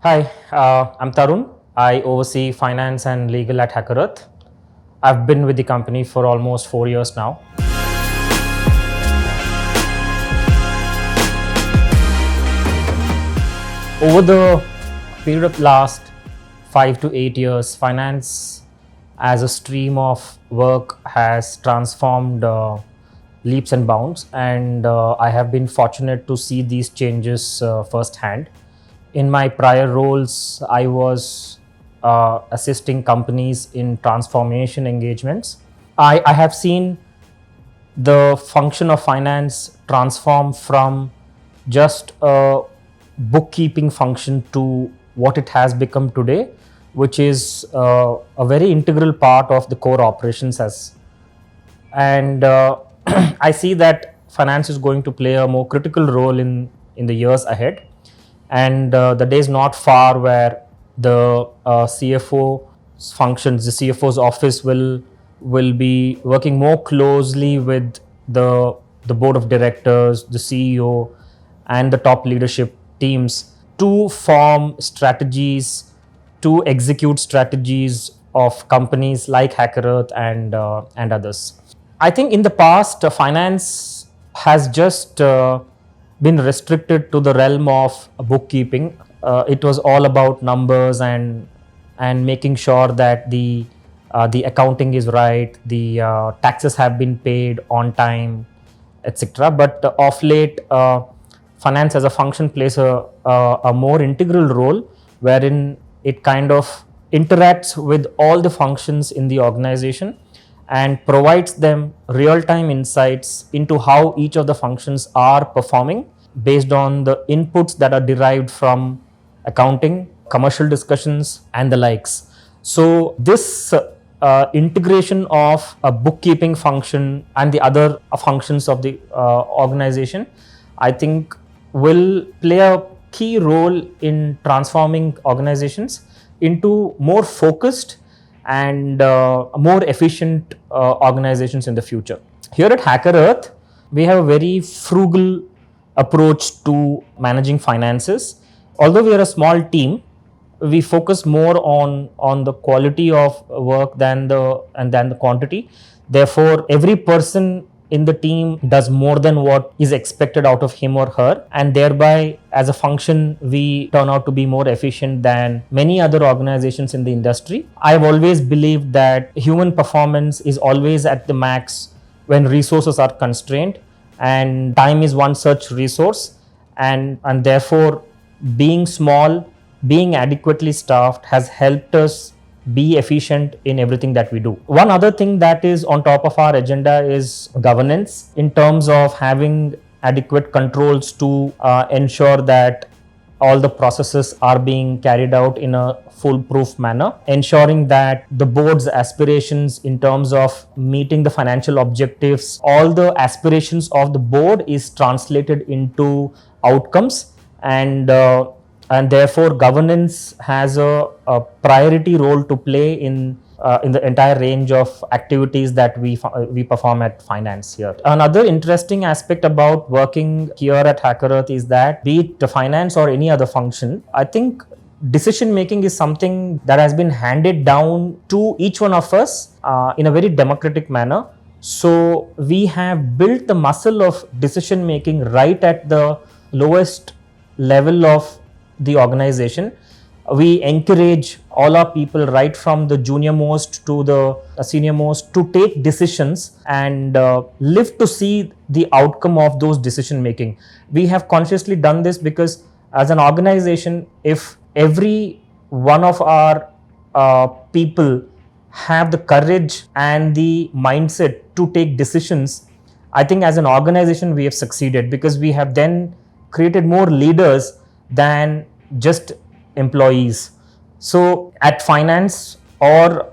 Hi, I'm Tarun. I oversee finance and legal at HackerEarth. I've been with the company for almost 4 years now. Over the period of last 5 to 8 years, finance as a stream of work has transformed leaps and bounds, and I have been fortunate to see these changes firsthand. In my prior roles, I was assisting companies in transformation engagements. I have seen the function of finance transform from just a bookkeeping function to what it has become today, which is a very integral part of the core operations and I see that finance is going to play a more critical role in the years ahead, and the day is not far where the CFO's functions, the CFO's office will be working more closely with the board of directors, the CEO, and the top leadership teams to form strategies, to execute strategies of companies like HackerEarth and others. I think in the past, finance has just been restricted to the realm of bookkeeping. It was all about numbers and making sure that the accounting is right, the taxes have been paid on time, etc. But of late, finance as a function plays a more integral role, wherein it kind of interacts with all the functions in the organization and provides them real-time insights into how each of the functions are performing based on the inputs that are derived from accounting, commercial discussions, and the likes. So this integration of a bookkeeping function and the other functions of the organization, I think, will play a key role in transforming organizations into more focused and more efficient organizations in the future. Here at HackerEarth, we have a very frugal approach to managing finances. Although we are a small team, we focus more on the quality of work than the quantity. Therefore, every person in the team does more than what is expected out of him or her, and thereby as a function we turn out to be more efficient than many other organizations in the industry. I have always believed that human performance is always at the max when resources are constrained, and time is one such resource, and therefore being small, being adequately staffed has helped us be efficient in everything that we do. One other thing that is on top of our agenda is governance, in terms of having adequate controls to ensure that all the processes are being carried out in a foolproof manner, ensuring that the board's aspirations in terms of meeting the financial objectives, all the aspirations of the board is translated into outcomes, and therefore governance has a priority role to play in the entire range of activities that we perform at finance here. Another interesting aspect about working here at HackerEarth is that, be it finance or any other function, I think decision making is something that has been handed down to each one of us in a very democratic manner. So we have built the muscle of decision making right at the lowest level of the organization. We encourage all our people, right from the junior most to the senior most, to take decisions and live to see the outcome of those decision making. We have consciously done this because as an organization, if every one of our people have the courage and the mindset to take decisions, I think as an organization we have succeeded, because we have then created more leaders than just employees. So at finance or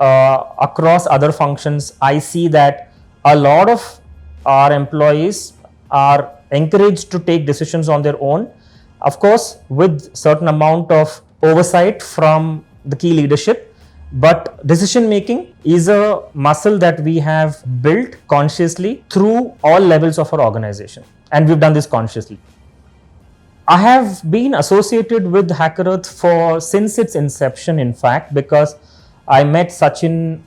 across other functions, I see that a lot of our employees are encouraged to take decisions on their own, of course with certain amount of oversight from the key leadership, but decision making is a muscle that we have built consciously through all levels of our organization, and we've done this consciously. I have been associated with HackerEarth for since its inception, in fact, because I met Sachin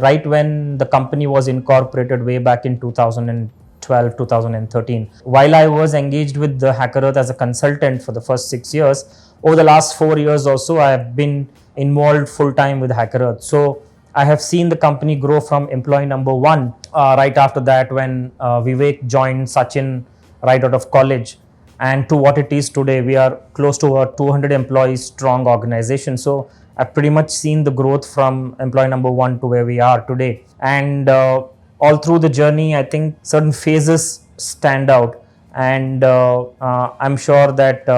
right when the company was incorporated way back in 2012, 2013. While I was engaged with the HackerEarth as a consultant for the first 6 years, over the last 4 years or so, I have been involved full time with HackerEarth. So I have seen the company grow from employee number one right after that when Vivek joined Sachin right out of college, and to what it is today. We are close to a 200 employees strong organization. So I've pretty much seen the growth from employee number one to where we are today. And all through the journey, I think certain phases stand out. And I'm sure that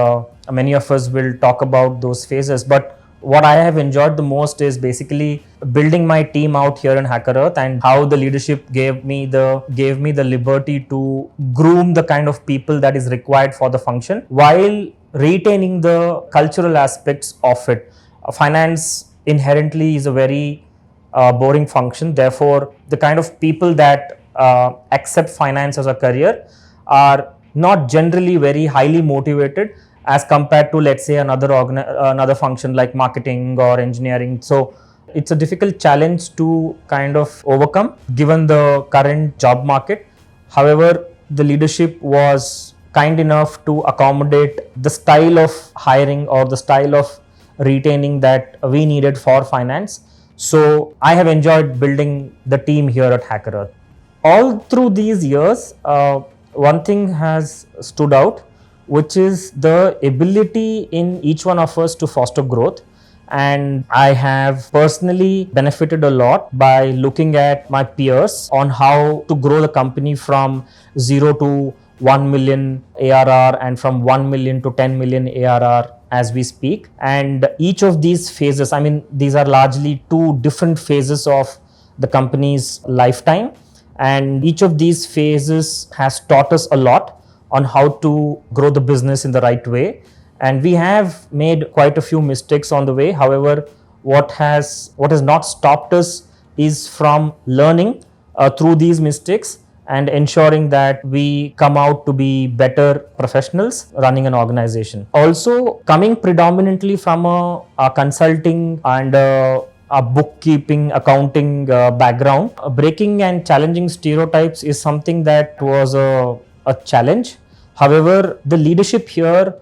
many of us will talk about those phases. But what I have enjoyed the most is basically building my team out here in HackerEarth, and how the leadership gave me the liberty to groom the kind of people that is required for the function while retaining the cultural aspects of it. Finance inherently is a very boring function. Therefore, the kind of people that accept finance as a career are not generally very highly motivated as compared to, let's say, another function like marketing or engineering. So it's a difficult challenge to kind of overcome given the current job market. However, the leadership was kind enough to accommodate the style of hiring or the style of retaining that we needed for finance. So I have enjoyed building the team here at HackerEarth. All through these years, one thing has stood out, which is the ability in each one of us to foster growth. And I have personally benefited a lot by looking at my peers on how to grow the company from 0 to 1 million ARR and from 1 million to 10 million ARR as we speak. And each of these phases, I mean, these are largely two different phases of the company's lifetime. And each of these phases has taught us a lot on how to grow the business in the right way. And we have made quite a few mistakes on the way. However, what has not stopped us is from learning through these mistakes and ensuring that we come out to be better professionals running an organization. Also, coming predominantly from a consulting and a bookkeeping, accounting background, breaking and challenging stereotypes is something that was a challenge. However, the leadership here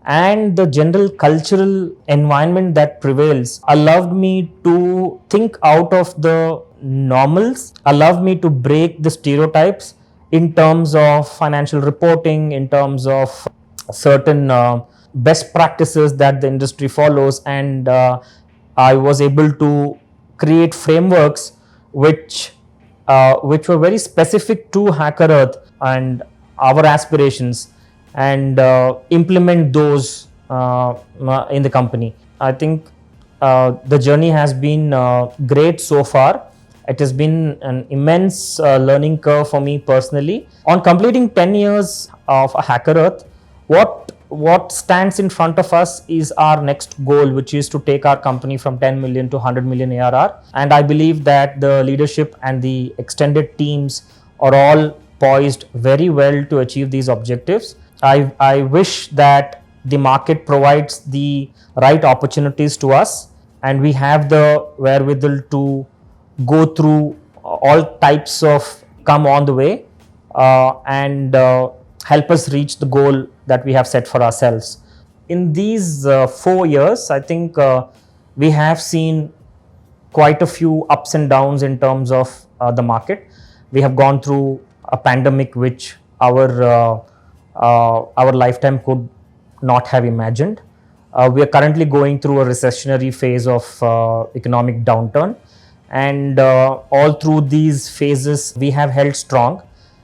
and the general cultural environment that prevails allowed me to think out of the normals, allowed me to break the stereotypes in terms of financial reporting, in terms of certain best practices that the industry follows. And I was able to create frameworks which were very specific to HackerEarth and our aspirations, and implement those in the company. I think the journey has been great so far. It has been an immense learning curve for me personally. On completing 10 years of HackerEarth, what stands in front of us is our next goal, which is to take our company from 10 million to 100 million ARR. And I believe that the leadership and the extended teams are all poised very well to achieve these objectives. I wish that the market provides the right opportunities to us, and we have the wherewithal to go through all types of come on the way and help us reach the goal that we have set for ourselves. In these 4 years, I think we have seen quite a few ups and downs in terms of the market. We have gone through a pandemic which our lifetime could not have imagined. We are currently going through a recessionary phase of economic downturn, and all through these phases we have held strong.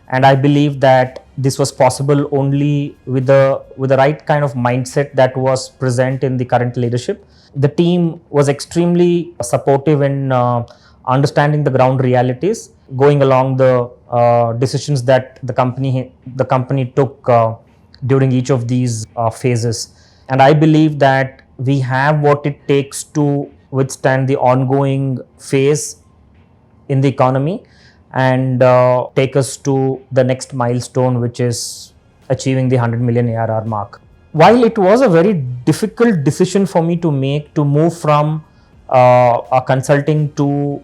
And I believe that this was possible only with the right kind of mindset that was present in the current leadership. The team was extremely supportive in understanding the ground realities, going along the decisions that the company took during each of these phases. And I believe that we have what it takes to withstand the ongoing phase in the economy and take us to the next milestone, which is achieving the 100 million ARR mark. while it was a very difficult decision for me to make, to move from a consulting to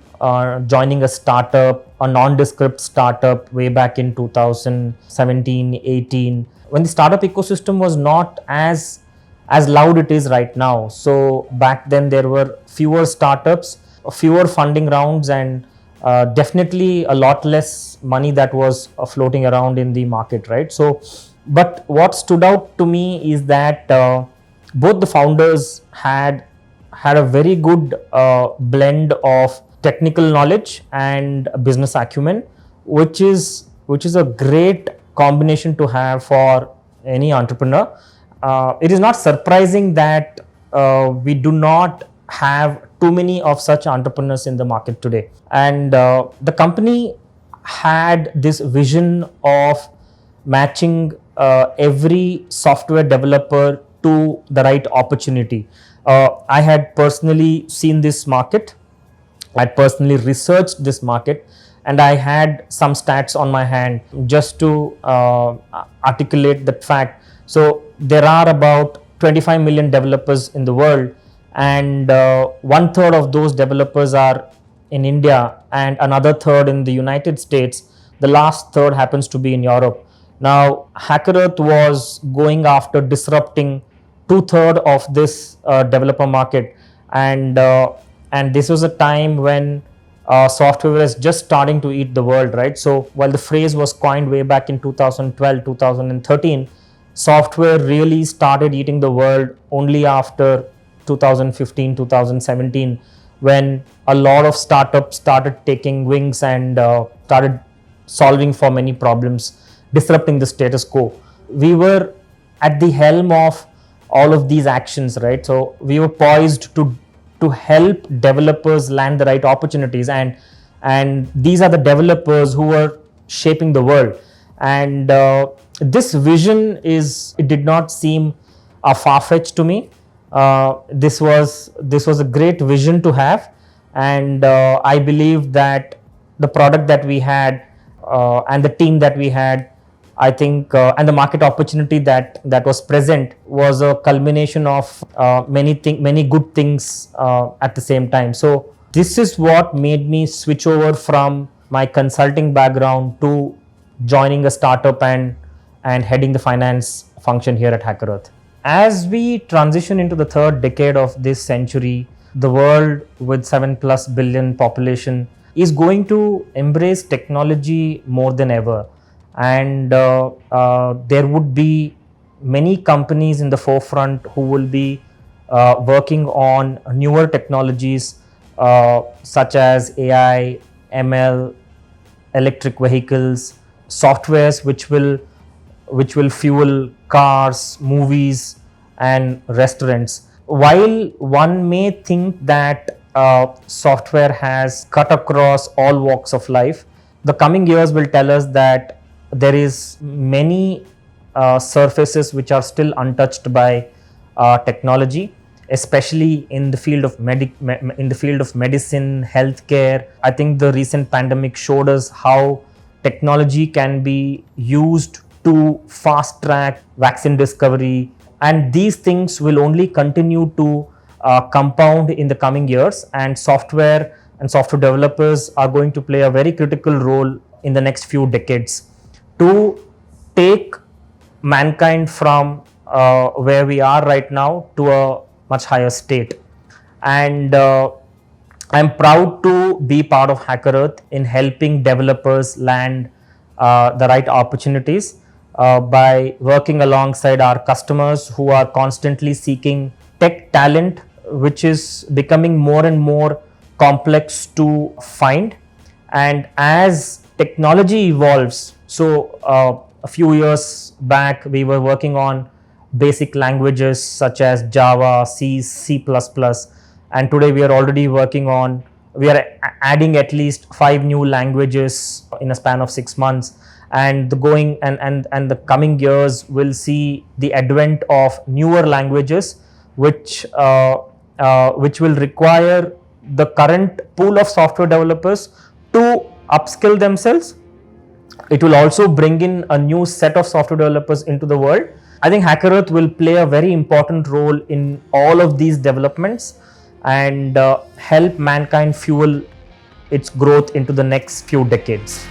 joining a startup, a nondescript startup way back in 2017, 18, when the startup ecosystem was not as loud it is right now. So back then there were fewer startups, fewer funding rounds, and definitely a lot less money that was floating around in the market, right? So, but what stood out to me is that both the founders had a very good blend of technical knowledge and business acumen, which is a great combination to have for any entrepreneur. It is not surprising that we do not have too many of such entrepreneurs in the market today. And the company had this vision of matching every software developer to the right opportunity. I had personally seen this market. I personally researched this market, and I had some stats on my hand just to articulate that fact. So there are about 25 million developers in the world, and one third of those developers are in India, and another third in the United States. The last third happens to be in Europe. Now, HackerEarth was going after disrupting two-thirds of this developer market, and this was a time when software was just starting to eat the world, right? So while the phrase was coined way back in 2012, 2013, software really started eating the world only after 2015, 2017, when a lot of startups started taking wings and started solving for many problems, disrupting the status quo. We were at the helm of all of these actions, right? So we were poised to help developers land the right opportunities, and these are the developers who are shaping the world. And this vision it did not seem far-fetched to me. This was a great vision to have, and I believe that the product that we had and the team that we had, I think, and the market opportunity that was present was a culmination of many good things at the same time. So this is what made me switch over from my consulting background to joining a startup and heading the finance function here at HackerEarth. As we transition into the third decade of this century, the world with 7+ billion population is going to embrace technology more than ever. And there would be many companies in the forefront who will be working on newer technologies such as AI, ML, electric vehicles, softwares which will fuel cars, movies, and restaurants. While one may think that software has cut across all walks of life, the coming years will tell us that there is many surfaces which are still untouched by technology, especially in the field of medicine, healthcare. I think the recent pandemic showed us how technology can be used to fast track vaccine discovery, and these things will only continue to compound in the coming years, and software developers are going to play a very critical role in the next few decades to take mankind from where we are right now to a much higher state. And I'm proud to be part of HackerEarth in helping developers land the right opportunities by working alongside our customers who are constantly seeking tech talent, which is becoming more and more complex to find. And as technology evolves, so a few years back we were working on basic languages such as Java, C, C++, and today we are adding at least 5 new languages in a span of 6 months. And the coming years will see the advent of newer languages which will require the current pool of software developers to upskill themselves. It will also bring in a new set of software developers into the world, I think HackerEarth will play a very important role in all of these developments and help mankind fuel its growth into the next few decades.